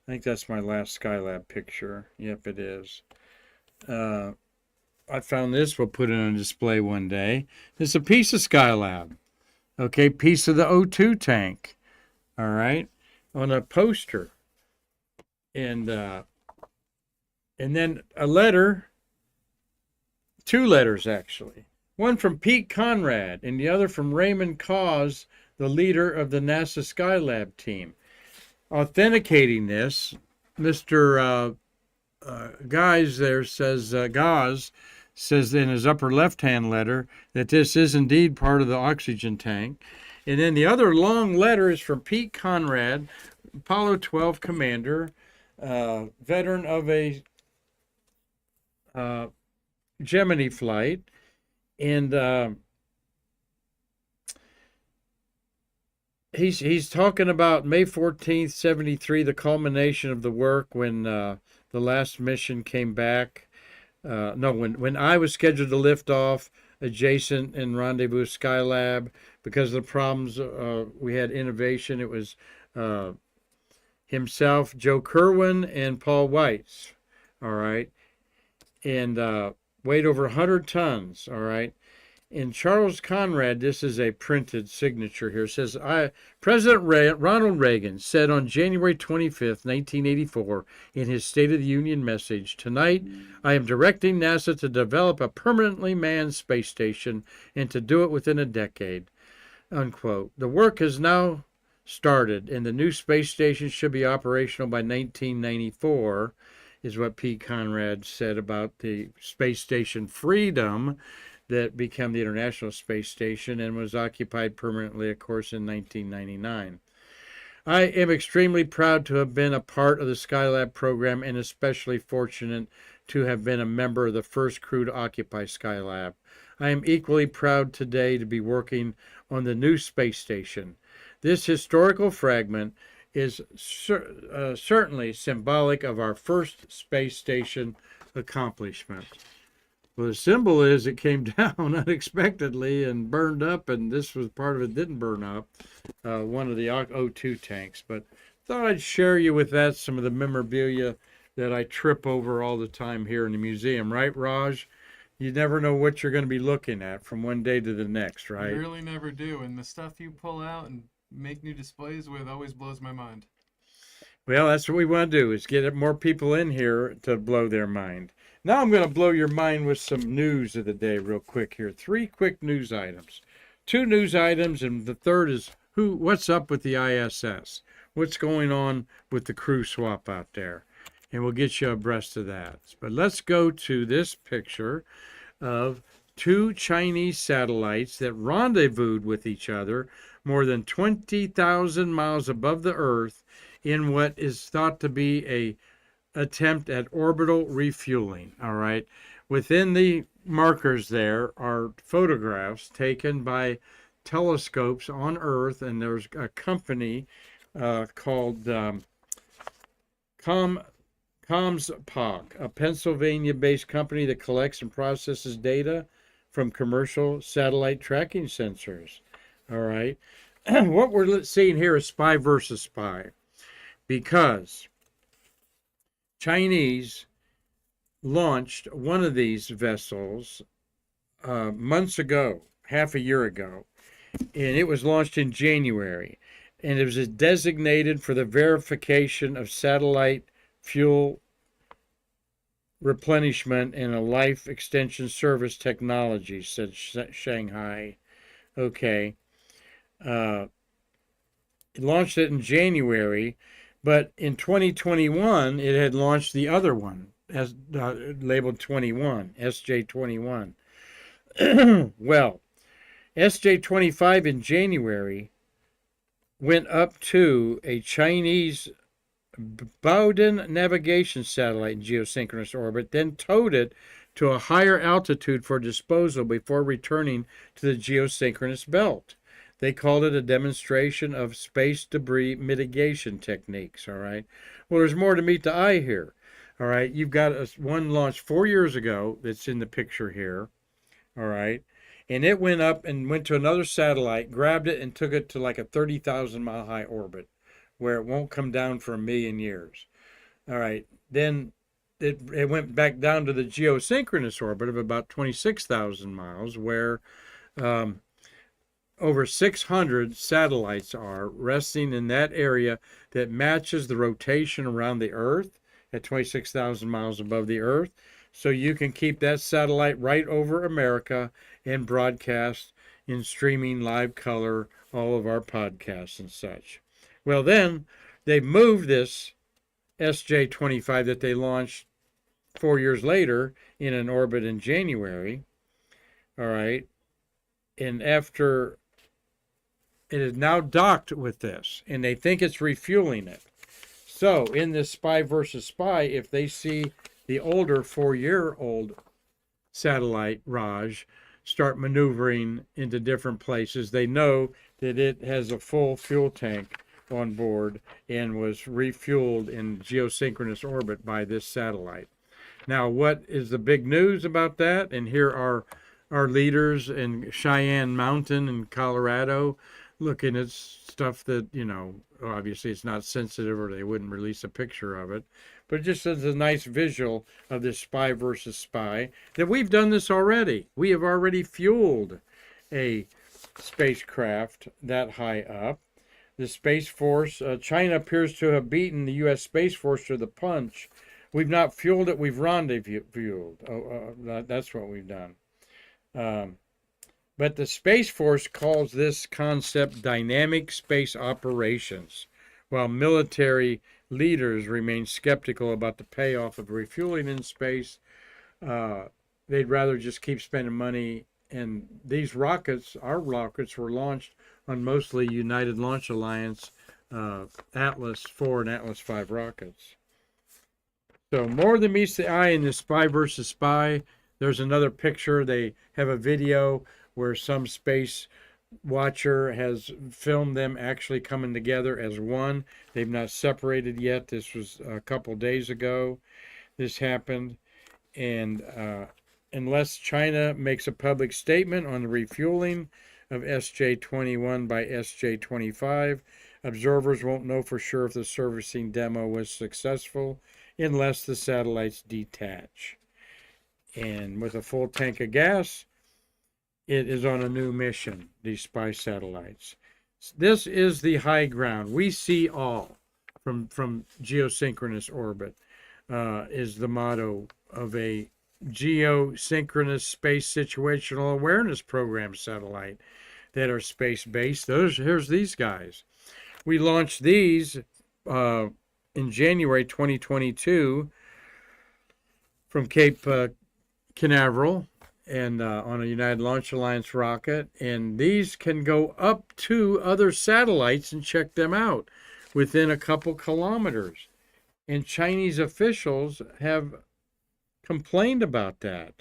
I think that's my last Skylab picture. Yep, it is. I found this. We'll put it on display one day. It's a piece of Skylab. Okay, piece of the O2 tank. All right, on a poster. And then a letter, 2 letters actually. One from Pete Conrad and the other from Raymond Cause, the leader of the NASA Skylab team. Authenticating this, Mr. Guys there says, Gauze says in his upper left-hand letter that this is indeed part of the oxygen tank. And then the other long letter is from Pete Conrad, Apollo 12 commander, veteran of a Gemini flight. And he's talking about May 14th, 73, the culmination of the work when the last mission came back. When I was scheduled to lift off adjacent and rendezvous Skylab, because of the problems we had innovation, it was himself, Joe Kerwin, and Paul Weitz. All right. And weighed over 100 tons. All right. And Charles Conrad, this is a printed signature here, says, President Ronald Reagan said on January 25th, 1984, in his State of the Union message, "Tonight, I am directing NASA to develop a permanently manned space station and to do it within a decade," unquote. The work has now started, and the new space station should be operational by 1994, is what Pete Conrad said about the space station Freedom that became the International Space Station and was occupied permanently, of course, in 1999. I am extremely proud to have been a part of the Skylab program and especially fortunate to have been a member of the first crew to occupy Skylab. I am equally proud today to be working on the new space station. This historical fragment is certainly symbolic of our first space station accomplishment. Well, the symbol is it came down unexpectedly and burned up, and this was part of it didn't burn up, one of the O2 tanks. But thought I'd share you with that, some of the memorabilia that I trip over all the time here in the museum. Right, Raj? You never know what you're going to be looking at from one day to the next, right? You really never do, and the stuff you pull out and make new displays with always blows my mind. Well, that's what we want to do, is get more people in here to blow their mind. Now I'm going to blow your mind with some news of the day real quick here. 3 quick news items. 2 news items, and the third is what's up with the ISS? What's going on with the crew swap out there? And we'll get you abreast of that. But let's go to this picture of two Chinese satellites that rendezvoused with each other more than 20,000 miles above the Earth in what is thought to be a attempt at orbital refueling. All right. Within the markers there are photographs taken by telescopes on Earth, and there's a company called ComsPog, a Pennsylvania-based company that collects and processes data from commercial satellite tracking sensors. All right. What we're seeing here is spy versus spy, because Chinese launched one of these vessels months ago, half a year ago, and it was launched in January, and it was designated for the verification of satellite fuel replenishment and a life extension service technology, said Shanghai. Okay. It launched it in January, but in 2021, it had launched the other one, as labeled 21, SJ21. Well, SJ25 in January went up to a Chinese Bowden navigation satellite in geosynchronous orbit, then towed it to a higher altitude for disposal before returning to the geosynchronous belt. They called it a demonstration of space debris mitigation techniques, all right? Well, there's more to meet the eye here, all right? You've got one launched 4 years ago that's in the picture here, all right? And it went up and went to another satellite, grabbed it, and took it to like a 30,000 mile high orbit, where it won't come down for 1,000,000 years. All right. Then it went back down to the geosynchronous orbit of about 26,000 miles, where over 600 satellites are resting in that area that matches the rotation around the Earth at 26,000 miles above the Earth. So you can keep that satellite right over America and broadcast in streaming live color all of our podcasts and such. Well, then they've moved this SJ25 that they launched 4 years later in an orbit in January. All right. And after it is now docked with this, and they think it's refueling it. So in this spy versus spy, if they see the older 4-year-old satellite, Raj, start maneuvering into different places, they know that it has a full fuel tank on board and was refueled in geosynchronous orbit by this satellite. Now, what is the big news about that? And here are our leaders in Cheyenne Mountain in Colorado looking at stuff that, you know, obviously it's not sensitive or they wouldn't release a picture of it, but just as a nice visual of this spy versus spy, that we've done this already. We have already fueled a spacecraft that high up. The Space Force, China appears to have beaten the U.S. Space Force to the punch. We've not fueled it, we've rendezvoused. That's what we've done. But the Space Force calls this concept dynamic space operations, while military leaders remain skeptical about the payoff of refueling in space. They'd rather just keep spending money. And these rockets, our rockets, were launched on mostly United Launch Alliance Atlas 4 and Atlas 5 rockets. So more than meets the eye in this spy versus spy. There's another picture. They have a video where some space watcher has filmed them actually coming together as one. They've not separated yet. This was a couple days ago. This happened. And unless China makes a public statement on the refueling of SJ21 by SJ25, observers won't know for sure if the servicing demo was successful unless the satellites detach. And with a full tank of gas, it is on a new mission, these spy satellites. This is the high ground. We see all from geosynchronous orbit, is the motto of a geosynchronous space situational awareness program satellite that are space-based. Here's these guys. We launched these in January 2022 from Cape Canaveral, and on a United Launch Alliance rocket, and these can go up to other satellites and check them out within a couple kilometers. And Chinese officials have complained about that.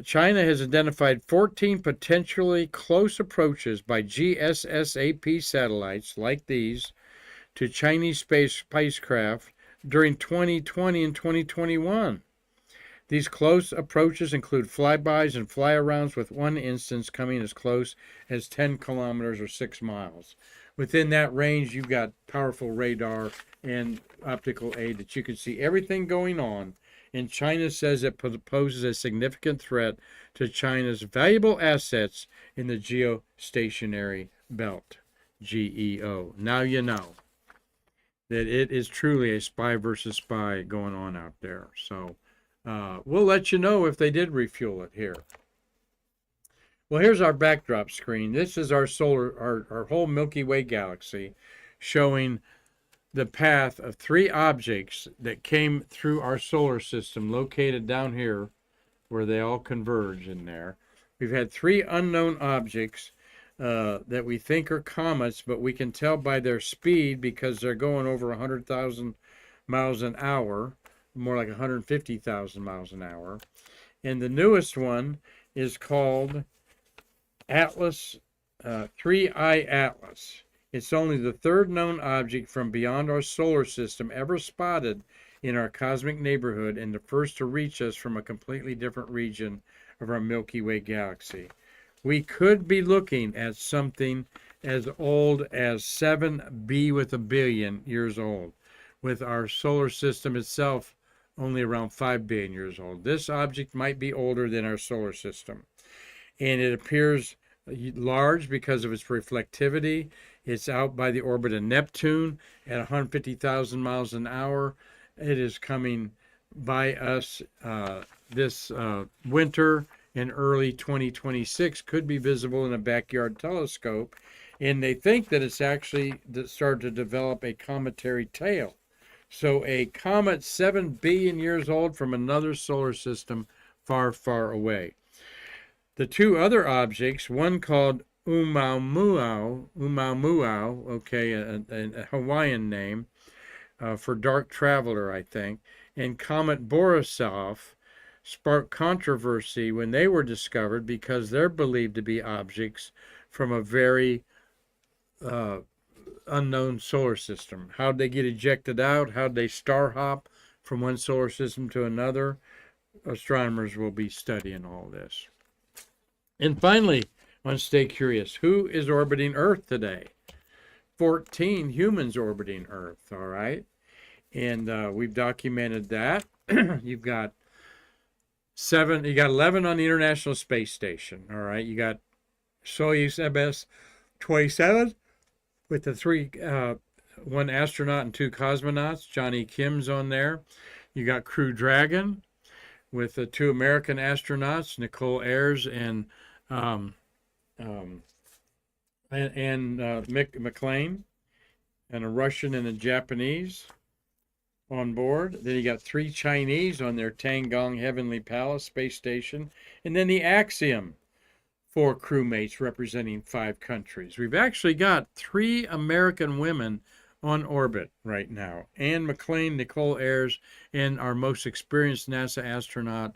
China has identified 14 potentially close approaches by GSSAP satellites like these to Chinese spacecraft during 2020 and 2021. These close approaches include flybys and flyarounds, with one instance coming as close as 10 kilometers or 6 miles. Within that range, you've got powerful radar and optical aid that you can see everything going on. And China says it poses a significant threat to China's valuable assets in the geostationary belt, GEO. Now you know that it is truly a spy versus spy going on out there. So we'll let you know if they did refuel it here. Well, here's our backdrop screen. This is our our whole Milky Way galaxy, showing the path of 3 objects that came through our solar system, located down here where they all converge in there. We've had 3 unknown objects that we think are comets, but we can tell by their speed because they're going over 100,000 miles an hour, more like 150,000 miles an hour. And the newest one is called Atlas, 3I Atlas. It's only the 3rd known object from beyond our solar system ever spotted in our cosmic neighborhood, and the first to reach us from a completely different region of our Milky Way galaxy. We could be looking at something as old as 7B with a billion years old, with our solar system itself only around 5 billion years old. This object might be older than our solar system, and it appears large because of its reflectivity. It's out by the orbit of Neptune at 150,000 miles an hour. It is coming by us this winter, in early 2026, could be visible in a backyard telescope. And they think that it's actually started to develop a cometary tail. So a comet 7 billion years old from another solar system far, far away. The 2 other objects, one called Oumuamua, okay, a Hawaiian name for dark traveler, I think, and Comet Borisov, sparked controversy when they were discovered because they're believed to be objects from a very unknown solar system. How'd they get ejected out? How'd they star hop from one solar system to another? Astronomers will be studying all this. And finally, on Stay Curious, who is orbiting Earth today? 14 humans orbiting Earth, all right? And we've documented that. You've got 11 on the International Space Station, all right? You got Soyuz MS-27 with the 1 astronaut and 2 cosmonauts. Johnny Kim's on there. You got Crew Dragon with the 2 American astronauts, Nicole Ayers and Mick McLean, and a Russian and a Japanese on board. Then you got 3 Chinese on their Tiangong Heavenly Palace space station, and then the Axiom, 4 crewmates representing 5 countries. We've actually got 3 American women on orbit right now: Anne McLean, Nicole Ayers, and our most experienced NASA astronaut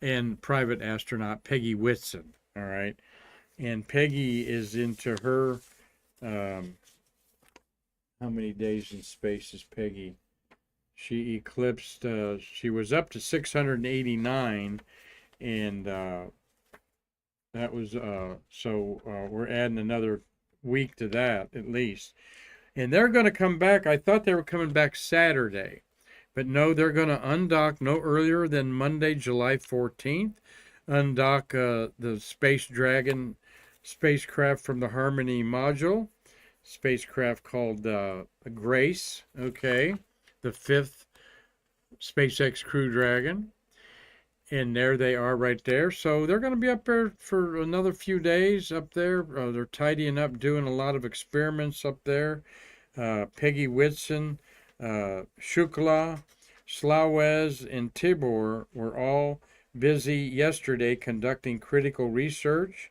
and private astronaut, Peggy Whitson. All right. And Peggy is into her, how many days in space is Peggy? She eclipsed, she was up to 689, and that was, we're adding another week to that at least. And they're going to come back. I thought they were coming back Saturday, but no, they're going to undock no earlier than Monday, July 14th. Undock the Space Dragon spacecraft from the Harmony module, spacecraft called Grace, okay, the 5th SpaceX Crew Dragon. And there they are right there. So they're going to be up there for another few days up there. They're tidying up, doing a lot of experiments up there. Peggy Whitson, Shukla, Slawes, and Tibor were all busy yesterday conducting critical research.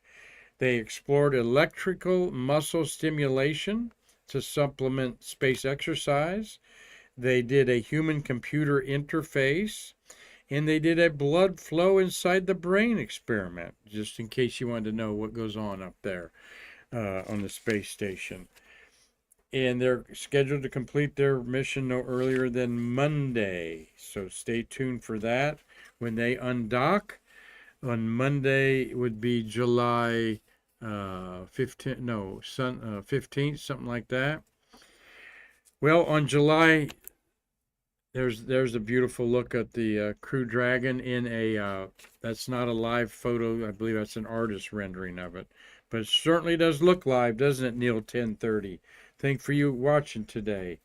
They explored electrical muscle stimulation to supplement space exercise. They did a human computer interface, and they did a blood flow inside the brain experiment, just in case you wanted to know what goes on up there on the space station. And they're scheduled to complete their mission no earlier than Monday. So stay tuned for that. When they undock on Monday, it would be July 15th, 15th, something like that. Well, on July, there's a beautiful look at the Crew Dragon in a, that's not a live photo. I believe that's an artist rendering of it. But it certainly does look live, doesn't it, Neil 1030? Thank for you watching today.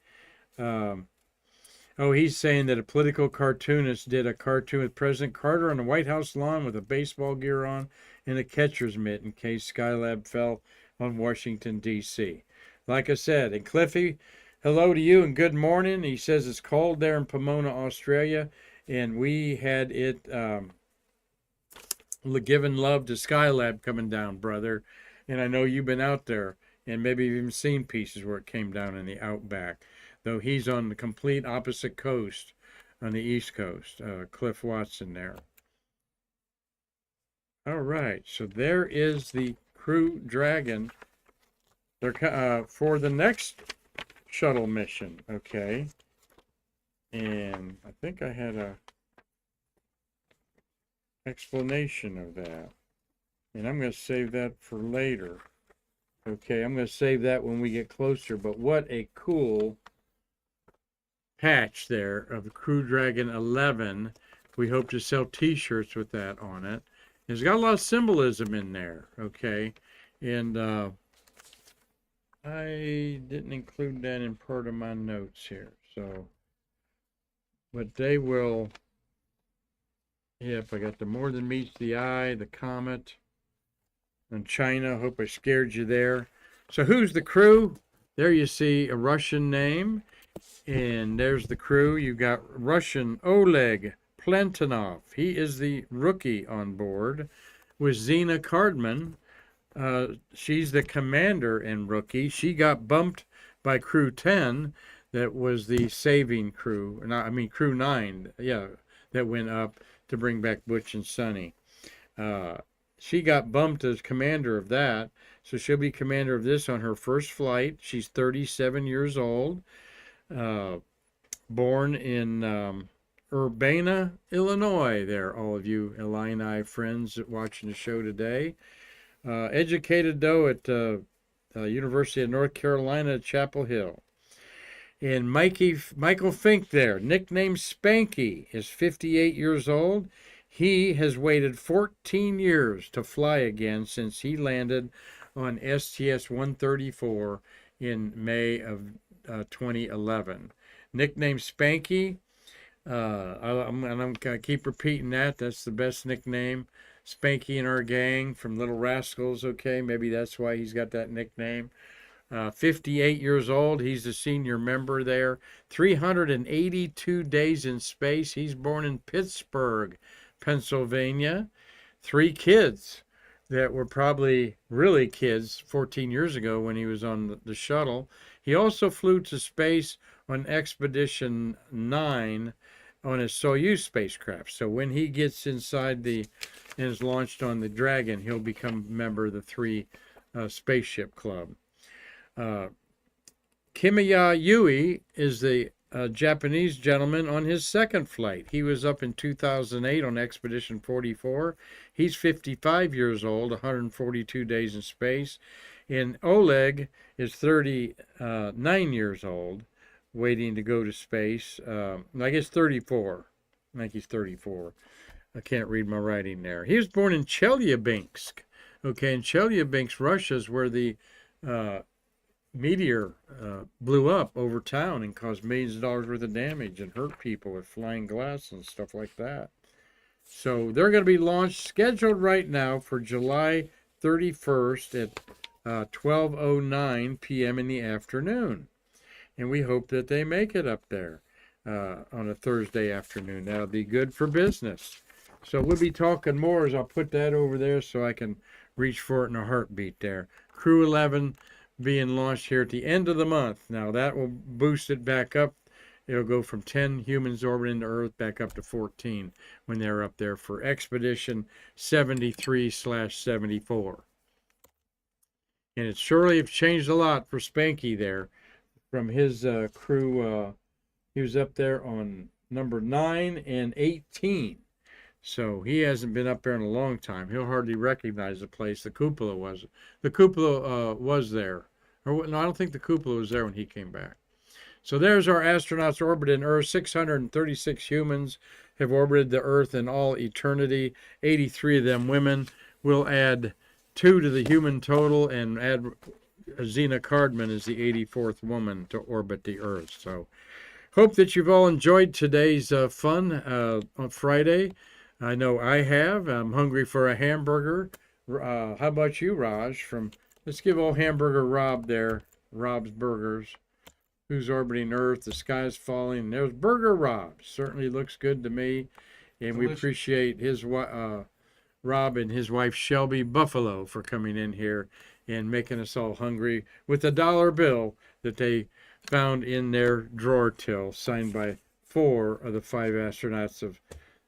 He's saying that a political cartoonist did a cartoon with President Carter on the White House lawn with a baseball gear on and a catcher's mitt in case Skylab fell on Washington, D.C. Like I said, and Cliffy, hello to you and good morning. He says it's cold there in Pomona, Australia, and we had it giving love to Skylab coming down, brother. And I know you've been out there and maybe even seen pieces where it came down in the outback, though he's on the complete opposite coast, on the East Coast, Cliff Watson there. All right, so there is the Crew Dragon. They're for the next shuttle mission, okay? And I think I had a explanation of that. And I'm going to save that for later. Okay, I'm going to save that when we get closer, but what a cool patch there of the Crew Dragon 11. We hope to sell t-shirts with that on it. It's got a lot of symbolism in there, okay? And I didn't include that in part of my notes here, so. But they will, yep, I got the More Than Meets the Eye, the Comet, and China. Hope I scared you there. So who's the crew? There you see a Russian name, and there's the crew. You got Russian Oleg Plantinov. He is the rookie on board with Zena Cardman. She's the commander and rookie. She got bumped by Crew 10. That was the saving crew. Crew 9. Yeah, that went up to bring back Butch and Sonny. She got bumped as commander of that, so she'll be commander of this on her first flight. She's 37 years old, born in Urbana, Illinois. There, all of you Illini friends watching the show today. Educated, though, at University of North Carolina at Chapel Hill. And Michael Fink there, nicknamed Spanky, is 58 years old. He has waited 14 years to fly again since he landed on STS-134 in May of 2011. Nicknamed Spanky. I'm going to keep repeating that. That's the best nickname. Spanky in our gang from Little Rascals, okay? Maybe that's why he's got that nickname. 58 years old. He's the senior member there. 382 days in space. He's born in Pittsburgh, Pennsylvania. 3 kids that were probably really kids 14 years ago when he was on the shuttle. He also flew to space on Expedition 9 on his Soyuz spacecraft. So when he gets inside and is launched on the Dragon, he'll become a member of the 3 spaceship club. Kimiya Yui is the Japanese gentleman on his second flight. He was up in 2008 on Expedition 44. He's 55 years old, 142 days in space. And Oleg is 39 years old, waiting to go to space. I guess 34. I think he's 34. I can't read my writing there. He was born in Chelyabinsk. Okay, in Chelyabinsk, Russia is where the meteor blew up over town and caused millions of dollars worth of damage and hurt people with flying glass and stuff like that. So they're going to be launched, scheduled right now for July 31st at 12:09 p.m. in the afternoon. And we hope that they make it up there on a Thursday afternoon. That'll be good for business. So we'll be talking more as I'll put that over there so I can reach for it in a heartbeat there. Crew 11 being launched here at the end of the month. Now that will boost it back up. It'll go from 10 humans orbiting the Earth back up to 14 when they're up there for Expedition 73/74. And it surely have changed a lot for Spanky there from his crew. He was up there on number 9 and 18. So he hasn't been up there in a long time. He'll hardly recognize the place. The cupola was. The cupola was there. Or, no, I don't think the cupola was there when he came back. So there's our astronauts orbiting Earth. 636 humans have orbited the Earth in all eternity. 83 of them women. We'll add 2 to the human total and add Zena Cardman as the 84th woman to orbit the Earth. So hope that you've all enjoyed today's fun on Friday. I know I have. I'm hungry for a hamburger. How about you, Raj? Let's give old hamburger Rob there, Rob's Burgers, who's orbiting Earth. The sky's falling. There's Burger Rob. Certainly looks good to me, and we Delicious. appreciate his Rob and his wife Shelby Buffalo for coming in here and making us all hungry with a dollar bill that they found in their drawer till, signed by 4 of the 5 astronauts of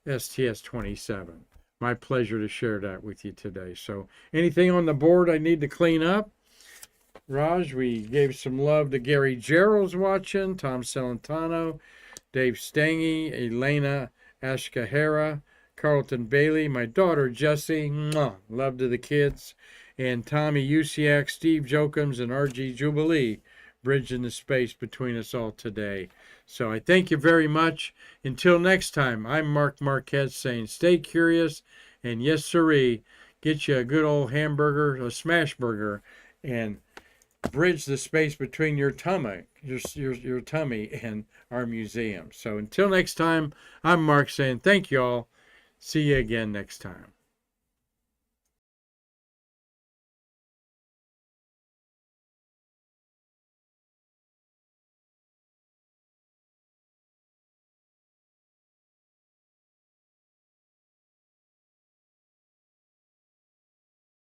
STS-27. My pleasure to share that with you today. So anything on the board I need to clean up? Raj, we gave some love to Gary Gerald's watching, Tom Celentano, Dave Stangy, Elena Ashkahara, Carlton Bailey, my daughter Jessie, mwah, love to the kids, and Tommy Usiak, Steve Jokums, and RG Jubilee, bridging the space between us all today. So I thank you very much. Until next time, I'm Mark Marquez saying stay curious, and yes sirree, get you a good old hamburger, a smash burger, and bridge the space between your tummy and our museum. So until next time, I'm Mark saying thank you all. See you again next time.